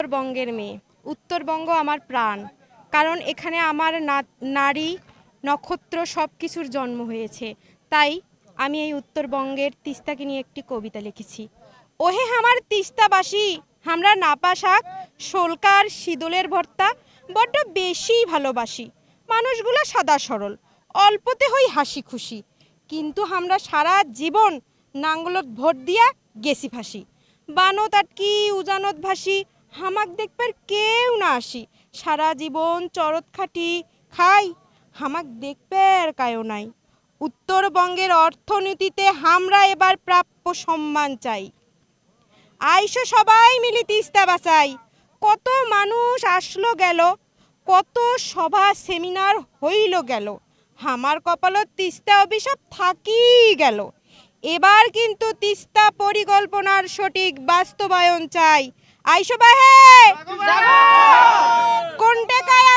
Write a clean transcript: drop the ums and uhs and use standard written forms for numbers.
উত্তরবঙ্গের মেয়ে। উত্তরবঙ্গ আমার প্রাণ, কারণ এখানে আমার নারী নক্ষত্র সব কিছুর জন্ম হয়েছে। তাই আমি এই উত্তরবঙ্গের তিস্তাকে নিয়ে একটি কবিতা লিখেছি। ওহে আমার তিস্তাবাসী, আমরা নাপা শাক শোলকার শীদলের ভর্তা বড্ড বেশি ভালোবাসি। মানুষগুলো সাদা সরল, অল্পতে হই হাসি খুশি, কিন্তু আমরা সারা জীবন নাঙ্গলত ভোট দিয়া গেছি ফাঁসি। বানত আটকি উজানত ভাসি, হামাক দেখবার কেউ না আসি। সারা জীবন চরত খাটি খাই, হামাক দেখবার কায়ও নাই। উত্তরবঙ্গের অর্থনীতিতে আমরা এবার প্রাপ্য সম্মান চাই। আইসো সবাই মিলি তিস্তা বাঁচাই। কত মানুষ আসলো গেল, কত সভা সেমিনার হইল গেল, হামার কপালত তিস্তা অভিশাপ থাকি গেল। এবার কিন্তু তিস্তা পরিকল্পনার সঠিক বাস্তবায়ন চাই। আইসো বাহে কোন টেকায়